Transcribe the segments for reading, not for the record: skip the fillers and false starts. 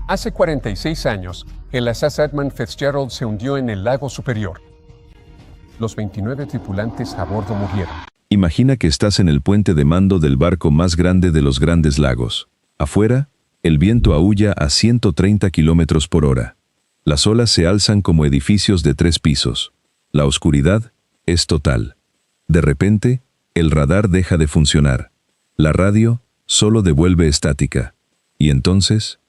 Hace 46 años, el SS Edmund Fitzgerald se hundió en el lago Superior. Los 29 tripulantes a bordo murieron. Imagina que estás en el puente de mando del barco más grande de los Grandes Lagos. Afuera, el viento aúlla a 130 kilómetros por hora. Las olas se alzan como edificios de 3 pisos. La oscuridad es total. De repente, el radar deja de funcionar. La radio solo devuelve estática. Y entonces,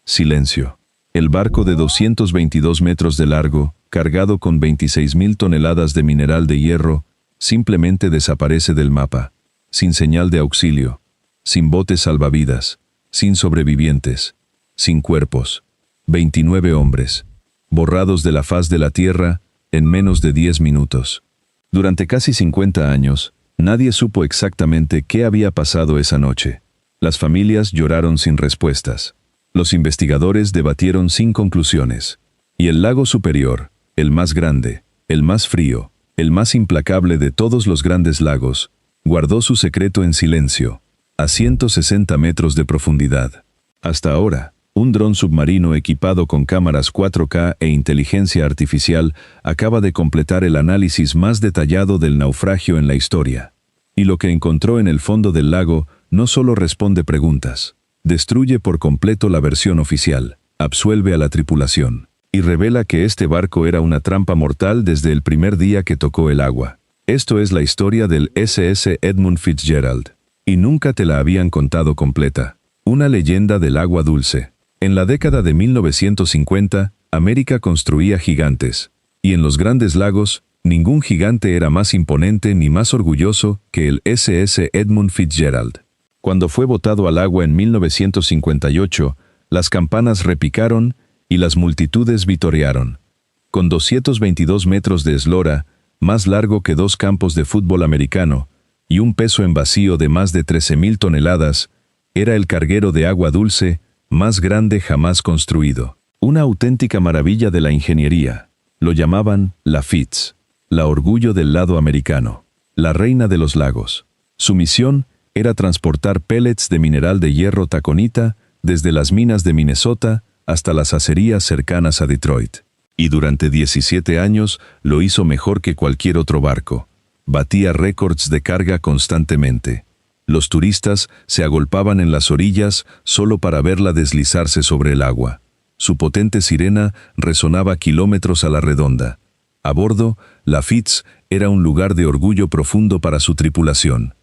silencio. El barco de 222 metros de largo, cargado con 26.000 toneladas de mineral de hierro, simplemente desaparece del mapa, sin señal de auxilio, sin botes salvavidas, sin sobrevivientes, sin cuerpos. 29 hombres, borrados de la faz de la tierra en menos de 10 minutos. Durante casi 50 años, nadie supo exactamente qué había pasado esa noche. Las familias lloraron sin respuestas. Los investigadores debatieron sin conclusiones. Y el lago Superior, el más grande, el más frío, el más implacable de todos los grandes lagos, guardó su secreto en silencio, a 160 metros de profundidad. Hasta ahora, un dron submarino equipado con cámaras 4K e inteligencia artificial acaba de completar el análisis más detallado del naufragio en la historia. Y lo que encontró en el fondo del lago no solo responde preguntas, destruye por completo la versión oficial, absuelve a la tripulación, y revela que este barco era una trampa mortal desde el primer día que tocó el agua. Esto es la historia del SS Edmund Fitzgerald, y nunca te la habían contado completa. Una leyenda del agua dulce. En la década de 1950, América construía gigantes, y en los Grandes Lagos, ningún gigante era más imponente ni más orgulloso que el SS Edmund Fitzgerald. Cuando fue botado al agua en 1958, las campanas repicaron y las multitudes vitorearon. Con 222 metros de eslora, más largo que 2 campos de fútbol americano, y un peso en vacío de más de 13.000 toneladas, era el carguero de agua dulce más grande jamás construido. Una auténtica maravilla de la ingeniería. Lo llamaban la Fitz, la orgullo del lado americano, la reina de los lagos. Su misión era transportar pellets de mineral de hierro taconita desde las minas de Minnesota hasta las acerías cercanas a Detroit. Y durante 17 años lo hizo mejor que cualquier otro barco. Batía récords de carga constantemente. Los turistas se agolpaban en las orillas solo para verla deslizarse sobre el agua. Su potente sirena resonaba kilómetros a la redonda. A bordo, la Fitz era un lugar de orgullo profundo para su tripulación.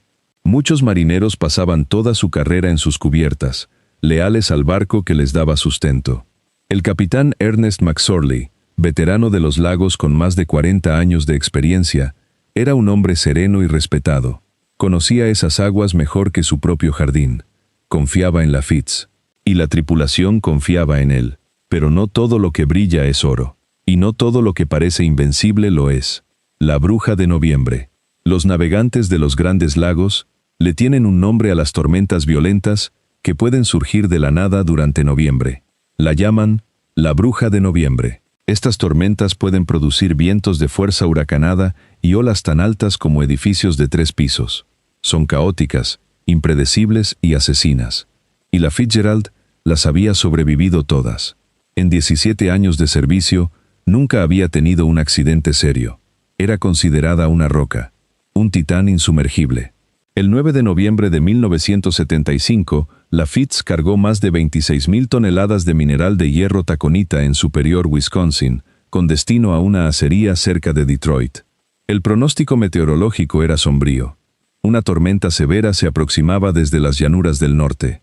Muchos marineros pasaban toda su carrera en sus cubiertas, leales al barco que les daba sustento. El capitán Ernest McSorley, veterano de los lagos con más de 40 años de experiencia, era un hombre sereno y respetado. Conocía esas aguas mejor que su propio jardín. Confiaba en la Fitz. Y la tripulación confiaba en él. Pero no todo lo que brilla es oro. Y no todo lo que parece invencible lo es. La bruja de noviembre. Los navegantes de los Grandes Lagos le tienen un nombre a las tormentas violentas que pueden surgir de la nada durante noviembre. La llaman la bruja de noviembre. Estas tormentas pueden producir vientos de fuerza huracanada y olas tan altas como edificios de 3 pisos. Son caóticas, impredecibles y asesinas. Y la Fitzgerald las había sobrevivido todas. En 17 años de servicio, nunca había tenido un accidente serio. Era considerada una roca, un titán insumergible. El 9 de noviembre de 1975, la Fitz cargó más de 26.000 toneladas de mineral de hierro taconita en Superior, Wisconsin, con destino a una acería cerca de Detroit. El pronóstico meteorológico era sombrío. Una tormenta severa se aproximaba desde las llanuras del norte.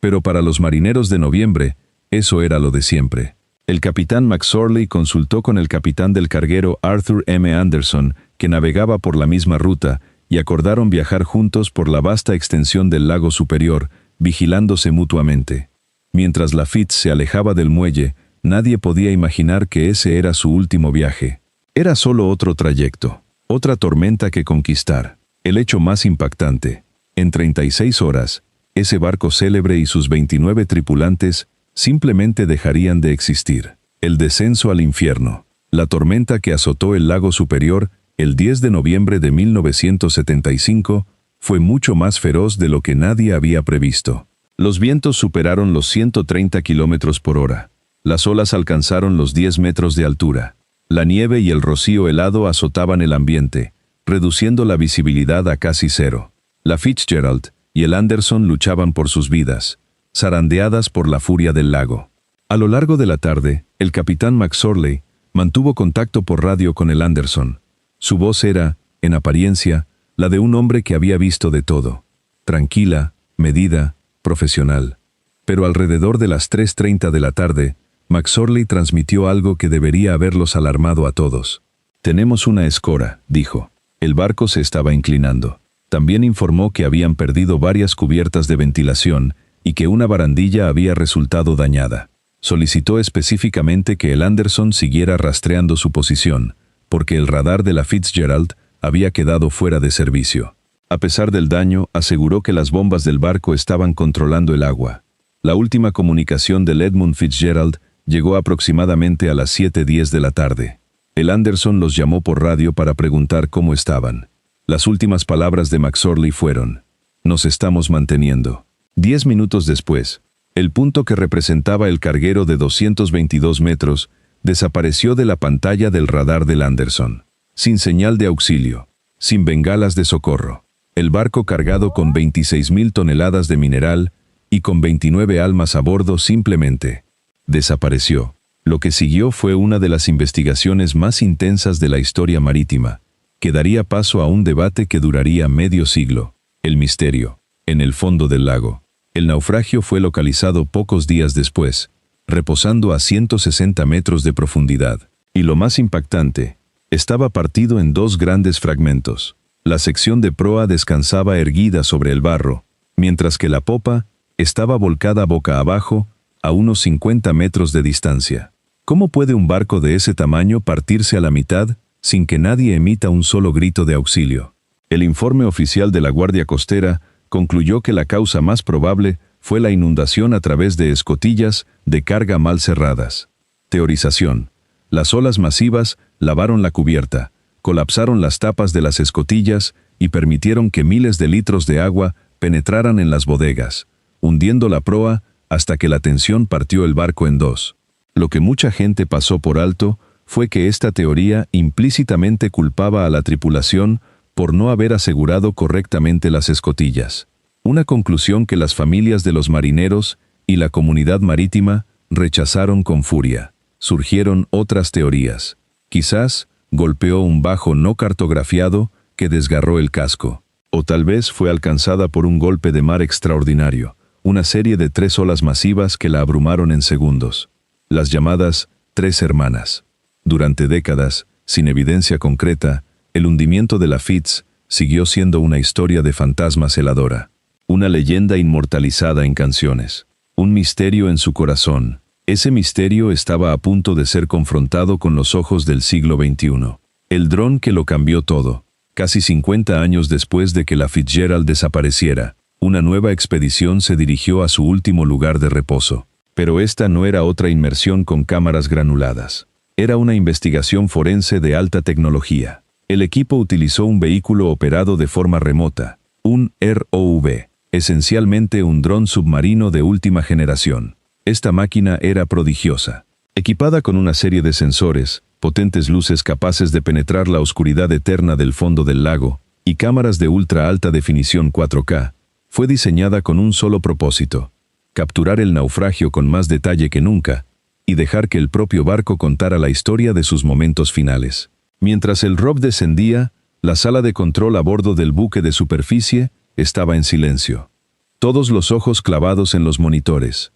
Pero para los marineros de noviembre, eso era lo de siempre. El capitán McSorley consultó con el capitán del carguero Arthur M. Anderson, que navegaba por la misma ruta, y acordaron viajar juntos por la vasta extensión del lago Superior, vigilándose mutuamente. Mientras la Fitz se alejaba del muelle, nadie podía imaginar que ese era su último viaje. Era solo otro trayecto, otra tormenta que conquistar. El hecho más impactante. En 36 horas, ese barco célebre y sus 29 tripulantes simplemente dejarían de existir. El descenso al infierno. La tormenta que azotó el lago Superior el 10 de noviembre de 1975 fue mucho más feroz de lo que nadie había previsto. Los vientos superaron los 130 kilómetros por hora. Las olas alcanzaron los 10 metros de altura. La nieve y el rocío helado azotaban el ambiente, reduciendo la visibilidad a casi cero. La Fitzgerald y el Anderson luchaban por sus vidas, zarandeadas por la furia del lago. A lo largo de la tarde, el capitán McSorley mantuvo contacto por radio con el Anderson. Su voz era, en apariencia, la de un hombre que había visto de todo. Tranquila, medida, profesional. Pero alrededor de las 3:30 de la tarde, McSorley transmitió algo que debería haberlos alarmado a todos. «Tenemos una escora», dijo. El barco se estaba inclinando. También informó que habían perdido varias cubiertas de ventilación y que una barandilla había resultado dañada. Solicitó específicamente que el Anderson siguiera rastreando su posición, porque el radar de la Fitzgerald había quedado fuera de servicio. A pesar del daño, aseguró que las bombas del barco estaban controlando el agua. La última comunicación del Edmund Fitzgerald llegó aproximadamente a las 7:10 de la tarde. El Anderson los llamó por radio para preguntar cómo estaban. Las últimas palabras de McSorley fueron: «Nos estamos manteniendo». 10 minutos después, el punto que representaba el carguero de 222 metros desapareció de la pantalla del radar del Anderson. Sin señal de auxilio, sin bengalas de socorro. El barco cargado con 26.000 toneladas de mineral y con 29 almas a bordo simplemente desapareció. Lo que siguió fue una de las investigaciones más intensas de la historia marítima, que daría paso a un debate que duraría medio siglo. El misterio, en el fondo del lago. El naufragio fue localizado pocos días después, reposando a 160 metros de profundidad. Y lo más impactante, estaba partido en dos grandes fragmentos. La sección de proa descansaba erguida sobre el barro, mientras que la popa estaba volcada boca abajo, a unos 50 metros de distancia. ¿Cómo puede un barco de ese tamaño partirse a la mitad sin que nadie emita un solo grito de auxilio? El informe oficial de la Guardia Costera concluyó que la causa más probable fue la inundación a través de escotillas de carga mal cerradas. Teorización. Las olas masivas lavaron la cubierta, colapsaron las tapas de las escotillas y permitieron que miles de litros de agua penetraran en las bodegas, hundiendo la proa hasta que la tensión partió el barco en dos. Lo que mucha gente pasó por alto fue que esta teoría implícitamente culpaba a la tripulación por no haber asegurado correctamente las escotillas. Una conclusión que las familias de los marineros y la comunidad marítima rechazaron con furia. Surgieron otras teorías. Quizás golpeó un bajo no cartografiado que desgarró el casco. O tal vez fue alcanzada por un golpe de mar extraordinario, una serie de 3 olas masivas que la abrumaron en segundos. Las llamadas Tres Hermanas. Durante décadas, sin evidencia concreta, el hundimiento de la Fitz siguió siendo una historia de fantasmas heladora. Una leyenda inmortalizada en canciones. Un misterio en su corazón. Ese misterio estaba a punto de ser confrontado con los ojos del siglo XXI. El dron que lo cambió todo. Casi 50 años después de que la Fitzgerald desapareciera, una nueva expedición se dirigió a su último lugar de reposo. Pero esta no era otra inmersión con cámaras granuladas. Era una investigación forense de alta tecnología. El equipo utilizó un vehículo operado de forma remota, un ROV, esencialmente un dron submarino de última generación. Esta máquina era prodigiosa. Equipada con una serie de sensores, potentes luces capaces de penetrar la oscuridad eterna del fondo del lago, y cámaras de ultra alta definición 4K, fue diseñada con un solo propósito: capturar el naufragio con más detalle que nunca, y dejar que el propio barco contara la historia de sus momentos finales. Mientras el ROV descendía, la sala de control a bordo del buque de superficie estaba en silencio. Todos los ojos clavados en los monitores.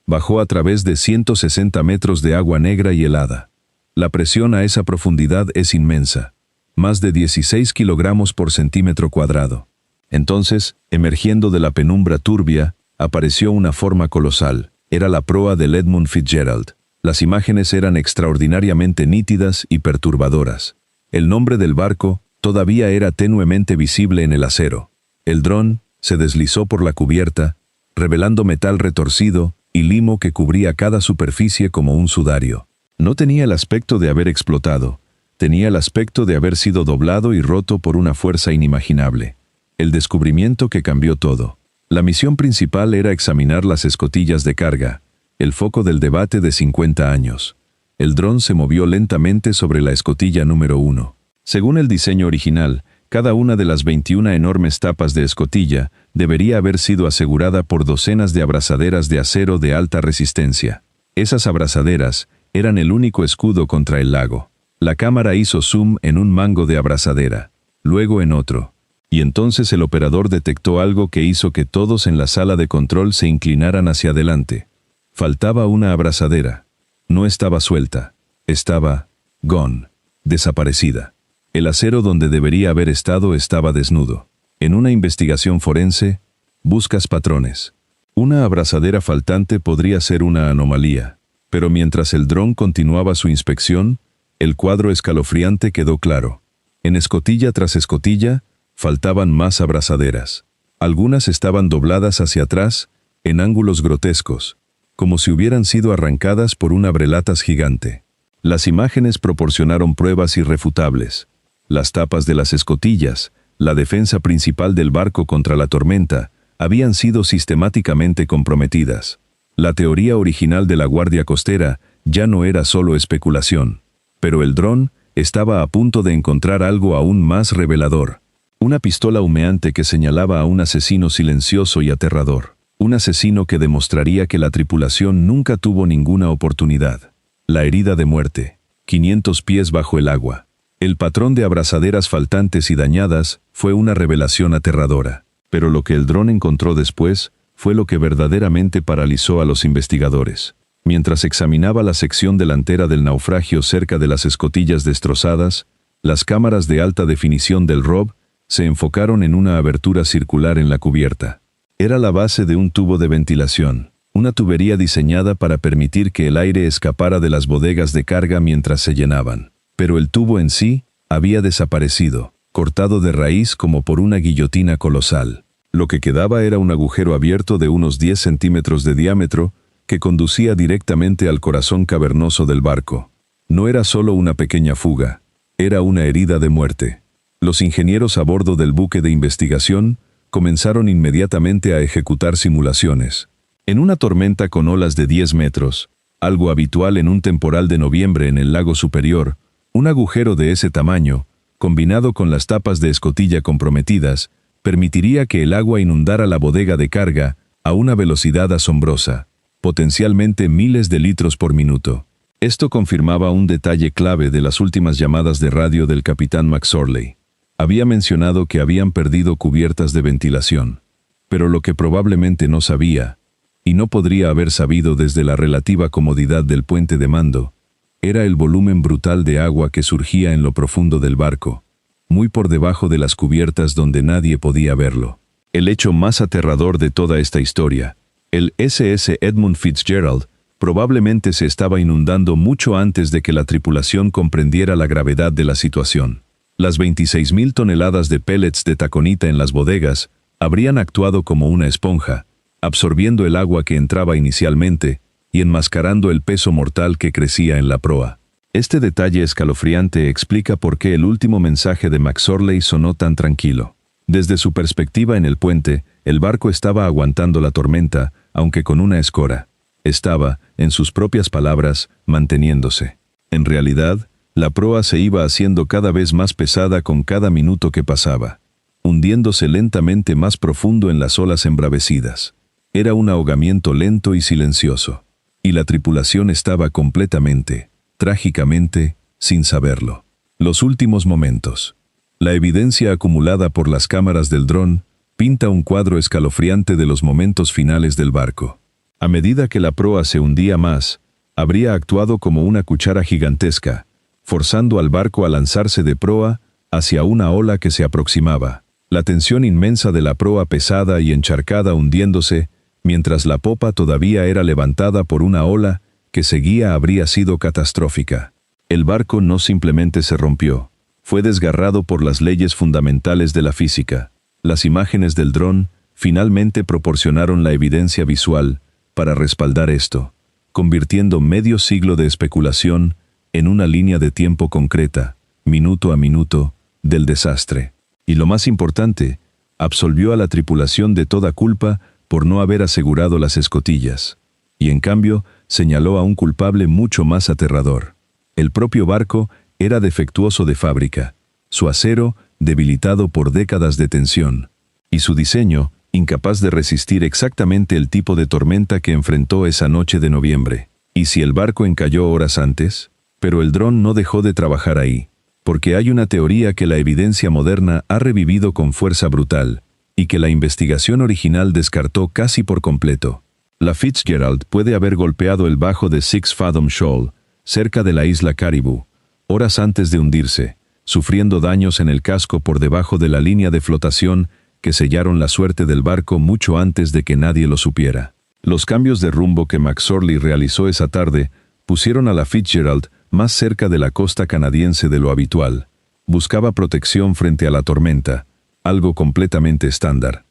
Bajó a través de 160 metros de agua negra y helada. La presión a esa profundidad es inmensa, más de 16 kilogramos por centímetro cuadrado. Entonces, emergiendo de la penumbra turbia, apareció una forma colosal. Era la proa del Edmund Fitzgerald. Las imágenes eran extraordinariamente nítidas y perturbadoras. El nombre del barco todavía era tenuemente visible en el acero. El dron se deslizó por la cubierta, revelando metal retorcido y limo que cubría cada superficie como un sudario. No tenía el aspecto de haber explotado, tenía el aspecto de haber sido doblado y roto por una fuerza inimaginable. El descubrimiento que cambió todo. La misión principal era examinar las escotillas de carga, el foco del debate de 50 años. El dron se movió lentamente sobre la escotilla número 1. Según el diseño original, cada una de las 21 enormes tapas de escotilla debería haber sido asegurada por docenas de abrazaderas de acero de alta resistencia. Esas abrazaderas eran el único escudo contra el lago. La cámara hizo zoom en un mango de abrazadera, luego en otro. Y entonces el operador detectó algo que hizo que todos en la sala de control se inclinaran hacia adelante. Faltaba una abrazadera. No estaba suelta. Estaba gone, desaparecida. El acero donde debería haber estado estaba desnudo. En una investigación forense, buscas patrones. Una abrazadera faltante podría ser una anomalía, pero mientras el dron continuaba su inspección, el cuadro escalofriante quedó claro. En escotilla tras escotilla, faltaban más abrazaderas. Algunas estaban dobladas hacia atrás, en ángulos grotescos, como si hubieran sido arrancadas por un abrelatas gigante. Las imágenes proporcionaron pruebas irrefutables. Las tapas de las escotillas, la defensa principal del barco contra la tormenta, habían sido sistemáticamente comprometidas. La teoría original de la Guardia Costera ya no era solo especulación, pero el dron estaba a punto de encontrar algo aún más revelador. Una pistola humeante que señalaba a un asesino silencioso y aterrador. Un asesino que demostraría que la tripulación nunca tuvo ninguna oportunidad. La herida de muerte. 500 pies bajo el agua. El patrón de abrazaderas faltantes y dañadas fue una revelación aterradora. Pero lo que el dron encontró después fue lo que verdaderamente paralizó a los investigadores. Mientras examinaba la sección delantera del naufragio cerca de las escotillas destrozadas, las cámaras de alta definición del ROV se enfocaron en una abertura circular en la cubierta. Era la base de un tubo de ventilación, una tubería diseñada para permitir que el aire escapara de las bodegas de carga mientras se llenaban. Pero el tubo en sí había desaparecido, cortado de raíz como por una guillotina colosal. Lo que quedaba era un agujero abierto de unos 10 centímetros de diámetro que conducía directamente al corazón cavernoso del barco. No era solo una pequeña fuga, era una herida de muerte. Los ingenieros a bordo del buque de investigación comenzaron inmediatamente a ejecutar simulaciones. En una tormenta con olas de 10 metros, algo habitual en un temporal de noviembre en el lago superior, un agujero de ese tamaño, combinado con las tapas de escotilla comprometidas, permitiría que el agua inundara la bodega de carga a una velocidad asombrosa, potencialmente miles de litros por minuto. Esto confirmaba un detalle clave de las últimas llamadas de radio del capitán McSorley. Había mencionado que habían perdido cubiertas de ventilación, pero lo que probablemente no sabía, y no podría haber sabido desde la relativa comodidad del puente de mando, era el volumen brutal de agua que surgía en lo profundo del barco, muy por debajo de las cubiertas donde nadie podía verlo. El hecho más aterrador de toda esta historia, el SS Edmund Fitzgerald, probablemente se estaba inundando mucho antes de que la tripulación comprendiera la gravedad de la situación. Las 26.000 toneladas de pellets de taconita en las bodegas habrían actuado como una esponja, absorbiendo el agua que entraba inicialmente y enmascarando el peso mortal que crecía en la proa. Este detalle escalofriante explica por qué el último mensaje de McSorley sonó tan tranquilo. Desde su perspectiva en el puente, el barco estaba aguantando la tormenta, aunque con una escora. Estaba, en sus propias palabras, manteniéndose. En realidad, la proa se iba haciendo cada vez más pesada con cada minuto que pasaba, hundiéndose lentamente más profundo en las olas embravecidas. Era un ahogamiento lento y silencioso, y la tripulación estaba completamente, trágicamente, sin saberlo. Los últimos momentos. La evidencia acumulada por las cámaras del dron pinta un cuadro escalofriante de los momentos finales del barco. A medida que la proa se hundía más, habría actuado como una cuchara gigantesca, forzando al barco a lanzarse de proa hacia una ola que se aproximaba. La tensión inmensa de la proa pesada y encharcada hundiéndose, mientras la popa todavía era levantada por una ola que seguía habría sido catastrófica. El barco no simplemente se rompió, fue desgarrado por las leyes fundamentales de la física. Las imágenes del dron finalmente proporcionaron la evidencia visual para respaldar esto, convirtiendo medio siglo de especulación en una línea de tiempo concreta, minuto a minuto, del desastre. Y lo más importante, absolvió a la tripulación de toda culpa por no haber asegurado las escotillas. Y en cambio, señaló a un culpable mucho más aterrador. El propio barco era defectuoso de fábrica, su acero debilitado por décadas de tensión, y su diseño incapaz de resistir exactamente el tipo de tormenta que enfrentó esa noche de noviembre. ¿Y si el barco encalló horas antes? Pero el dron no dejó de trabajar ahí, porque hay una teoría que la evidencia moderna ha revivido con fuerza brutal, y que la investigación original descartó casi por completo. La Fitzgerald puede haber golpeado el bajo de Six Fathom Shoal, cerca de la isla Caribou, horas antes de hundirse, sufriendo daños en el casco por debajo de la línea de flotación que sellaron la suerte del barco mucho antes de que nadie lo supiera. Los cambios de rumbo que McSorley realizó esa tarde pusieron a la Fitzgerald más cerca de la costa canadiense de lo habitual. Buscaba protección frente a la tormenta, algo completamente estándar.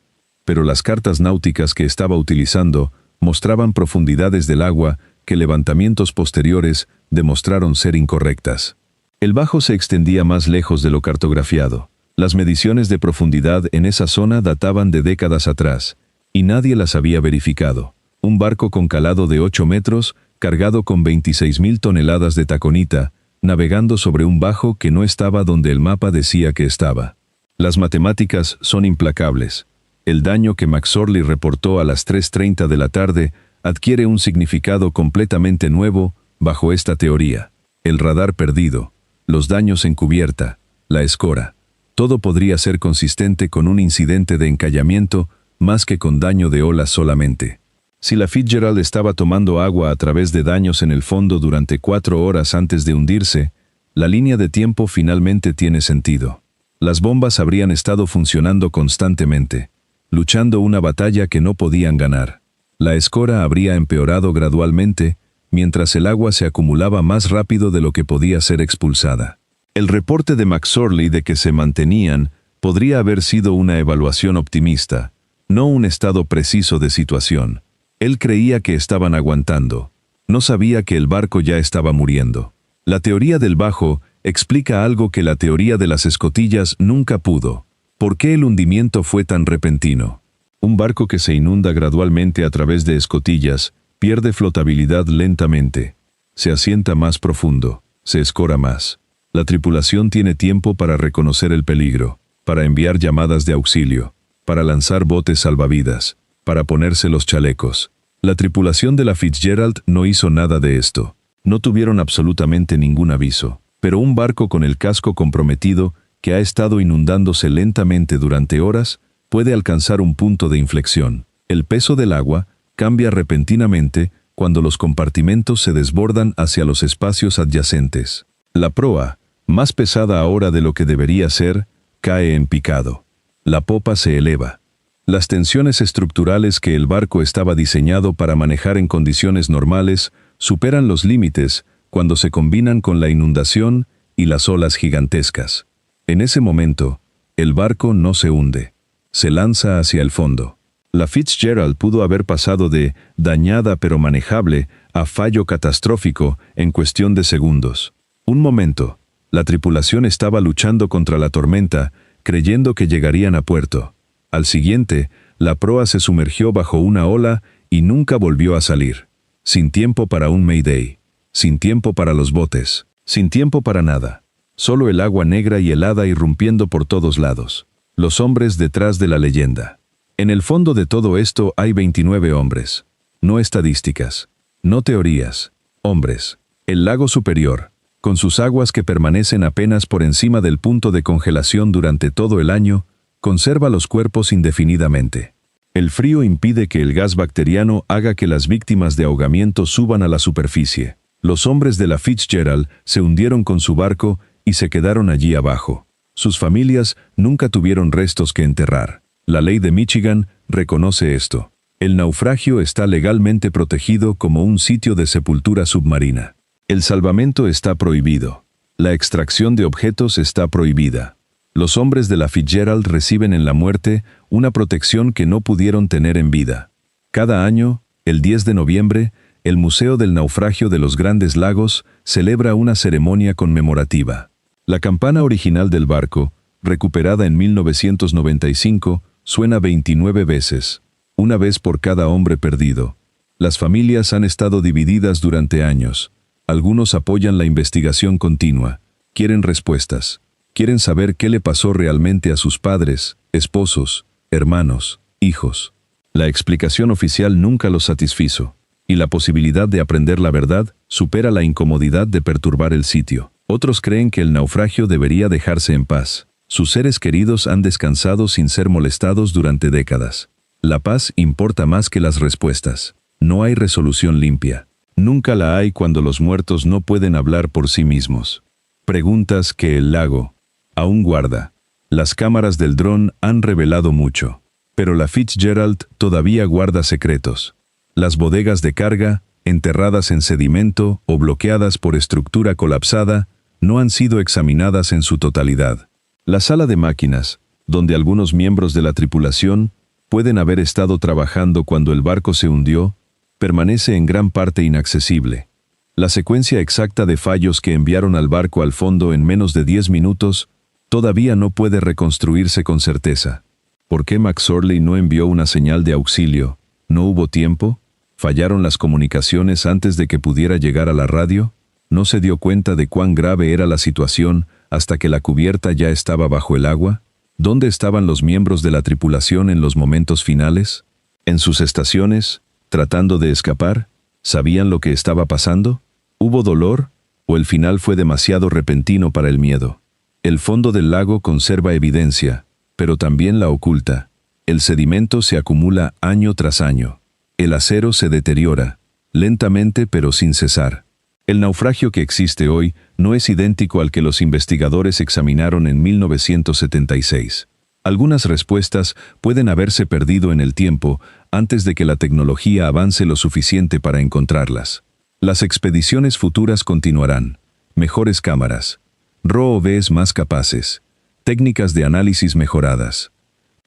Pero las cartas náuticas que estaba utilizando mostraban profundidades del agua que levantamientos posteriores demostraron ser incorrectas. El bajo se extendía más lejos de lo cartografiado. Las mediciones de profundidad en esa zona databan de décadas atrás, y nadie las había verificado. Un barco con calado de 8 metros, cargado con 26.000 toneladas de taconita, navegando sobre un bajo que no estaba donde el mapa decía que estaba. Las matemáticas son implacables. El daño que McSorley reportó a las 3:30 de la tarde adquiere un significado completamente nuevo bajo esta teoría. El radar perdido, los daños en cubierta, la escora. Todo podría ser consistente con un incidente de encallamiento más que con daño de olas solamente. Si la Fitzgerald estaba tomando agua a través de daños en el fondo durante 4 horas antes de hundirse, la línea de tiempo finalmente tiene sentido. Las bombas habrían estado funcionando constantemente, luchando una batalla que no podían ganar. La escora habría empeorado gradualmente, mientras el agua se acumulaba más rápido de lo que podía ser expulsada. El reporte de McSorley de que se mantenían podría haber sido una evaluación optimista, no un estado preciso de situación. Él creía que estaban aguantando. No sabía que el barco ya estaba muriendo. La teoría del bajo explica algo que la teoría de las escotillas nunca pudo. ¿Por qué el hundimiento fue tan repentino? Un barco que se inunda gradualmente a través de escotillas pierde flotabilidad lentamente. Se asienta más profundo, se escora más. La tripulación tiene tiempo para reconocer el peligro, para enviar llamadas de auxilio, para lanzar botes salvavidas, para ponerse los chalecos. La tripulación de la Fitzgerald no hizo nada de esto. No tuvieron absolutamente ningún aviso. Pero un barco con el casco comprometido, que ha estado inundándose lentamente durante horas, puede alcanzar un punto de inflexión. El peso del agua cambia repentinamente cuando los compartimentos se desbordan hacia los espacios adyacentes. La proa, más pesada ahora de lo que debería ser, cae en picado. La popa se eleva. Las tensiones estructurales que el barco estaba diseñado para manejar en condiciones normales superan los límites cuando se combinan con la inundación y las olas gigantescas. En ese momento, el barco no se hunde, se lanza hacia el fondo. La Fitzgerald pudo haber pasado de dañada pero manejable a fallo catastrófico en cuestión de segundos. Un momento. La tripulación estaba luchando contra la tormenta, creyendo que llegarían a puerto. Al siguiente, la proa se sumergió bajo una ola y nunca volvió a salir. Sin tiempo para un Mayday. Sin tiempo para los botes. Sin tiempo para nada. Solo el agua negra y helada irrumpiendo por todos lados. Los hombres detrás de la leyenda. En el fondo de todo esto hay 29 hombres. No estadísticas. No teorías. Hombres. El lago superior, con sus aguas que permanecen apenas por encima del punto de congelación durante todo el año, conserva los cuerpos indefinidamente. El frío impide que el gas bacteriano haga que las víctimas de ahogamiento suban a la superficie. Los hombres de la Fitzgerald se hundieron con su barco y se quedaron allí abajo. Sus familias nunca tuvieron restos que enterrar. La ley de Michigan reconoce esto. El naufragio está legalmente protegido como un sitio de sepultura submarina. El salvamento está prohibido. La extracción de objetos está prohibida. Los hombres de la Fitzgerald reciben en la muerte una protección que no pudieron tener en vida. Cada año, el 10 de noviembre, el Museo del Naufragio de los Grandes Lagos celebra una ceremonia conmemorativa. La campana original del barco, recuperada en 1995, suena 29 veces, una vez por cada hombre perdido. Las familias han estado divididas durante años. Algunos apoyan la investigación continua, quieren respuestas, quieren saber qué le pasó realmente a sus padres, esposos, hermanos, hijos. La explicación oficial nunca los satisfizo, y la posibilidad de aprender la verdad supera la incomodidad de perturbar el sitio. Otros creen que el naufragio debería dejarse en paz. Sus seres queridos han descansado sin ser molestados durante décadas. La paz importa más que las respuestas. No hay resolución limpia. Nunca la hay cuando los muertos no pueden hablar por sí mismos. Preguntas que el lago aún guarda. Las cámaras del dron han revelado mucho, pero la Fitzgerald todavía guarda secretos. Las bodegas de carga, enterradas en sedimento o bloqueadas por estructura colapsada, no han sido examinadas en su totalidad. La sala de máquinas, donde algunos miembros de la tripulación pueden haber estado trabajando cuando el barco se hundió, permanece en gran parte inaccesible. La secuencia exacta de fallos que enviaron al barco al fondo en menos de 10 minutos todavía no puede reconstruirse con certeza. ¿Por qué McSorley no envió una señal de auxilio? ¿No hubo tiempo? ¿Fallaron las comunicaciones antes de que pudiera llegar a la radio? ¿No se dio cuenta de cuán grave era la situación hasta que la cubierta ya estaba bajo el agua? ¿Dónde estaban los miembros de la tripulación en los momentos finales? ¿En sus estaciones? ¿Tratando de escapar? ¿Sabían lo que estaba pasando? ¿Hubo dolor? ¿O el final fue demasiado repentino para el miedo? El fondo del lago conserva evidencia, pero también la oculta. El sedimento se acumula año tras año. El acero se deteriora, lentamente pero sin cesar. El naufragio que existe hoy no es idéntico al que los investigadores examinaron en 1976. Algunas respuestas pueden haberse perdido en el tiempo antes de que la tecnología avance lo suficiente para encontrarlas. Las expediciones futuras continuarán. Mejores cámaras, ROVs más capaces, técnicas de análisis mejoradas.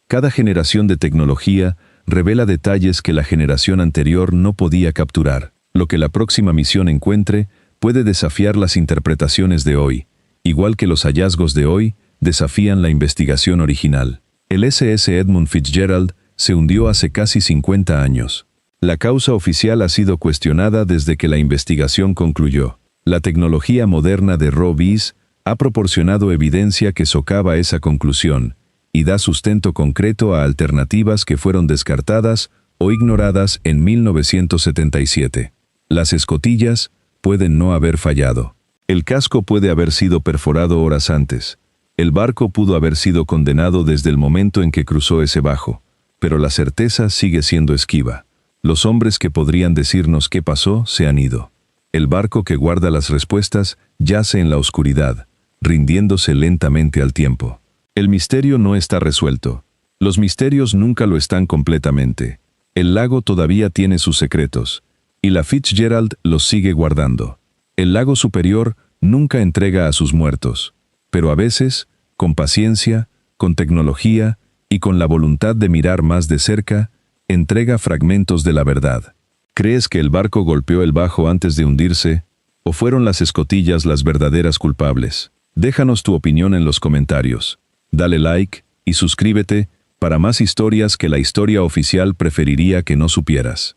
Cada generación de tecnología revela detalles que la generación anterior no podía capturar. Lo que la próxima misión encuentre puede desafiar las interpretaciones de hoy, igual que los hallazgos de hoy desafían la investigación original. El SS Edmund Fitzgerald se hundió hace casi 50 años. La causa oficial ha sido cuestionada desde que la investigación concluyó. La tecnología moderna de ROVs ha proporcionado evidencia que socava esa conclusión y da sustento concreto a alternativas que fueron descartadas o ignoradas en 1977. Las escotillas pueden no haber fallado. El casco puede haber sido perforado horas antes. El barco pudo haber sido condenado desde el momento en que cruzó ese bajo, pero la certeza sigue siendo esquiva. Los hombres que podrían decirnos qué pasó se han ido. El barco que guarda las respuestas yace en la oscuridad, rindiéndose lentamente al tiempo. El misterio no está resuelto. Los misterios nunca lo están completamente. El lago todavía tiene sus secretos, y la Fitzgerald los sigue guardando. El lago superior nunca entrega a sus muertos, pero a veces, con paciencia, con tecnología y con la voluntad de mirar más de cerca, entrega fragmentos de la verdad. ¿Crees que el barco golpeó el bajo antes de hundirse? ¿O fueron las escotillas las verdaderas culpables? Déjanos tu opinión en los comentarios. Dale like y suscríbete para más historias que la historia oficial preferiría que no supieras.